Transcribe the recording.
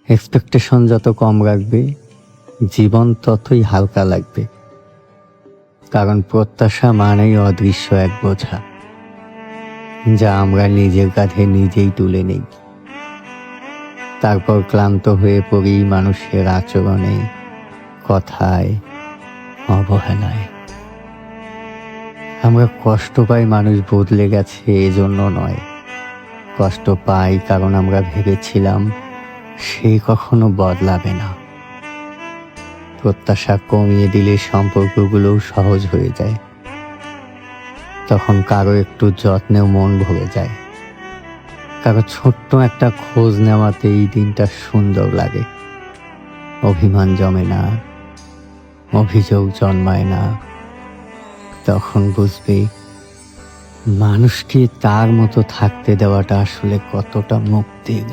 Expectation যত কম রাখবে, জীবন ততই হালকা লাগবে। কারণ প্রত্যাশা মানেই অদৃশ্য এক বোঝা, যা আমরা নিজের কাঁধে নিজেই তুলে নেই। তারপর ক্লান্ত হয়ে পড়ি মানুষের আচরণে, কথায়, অবহেলায়। আমরা কষ্ট পাই মানুষ বদলে গেছে এজন্য নয়, কষ্ট পাই কারণ আমরা ভেবেছিলাম সে কখনো বদলাবে না। প্রত্যাশা কমিয়ে দিলে সম্পর্কগুলোও সহজ হয়ে যায়। তখন কারো একটু যত্নেও মন ভরে যায়, কারো ছোট্ট একটা খোঁজ নেওয়াতেই দিনটা সুন্দর লাগে। অভিমান জমে না, অভিযোগ জন্মায় না। তখন বুঝবে মানুষকে তার মতো থাকতে দেওয়াটা আসলে কতটা মুক্তির।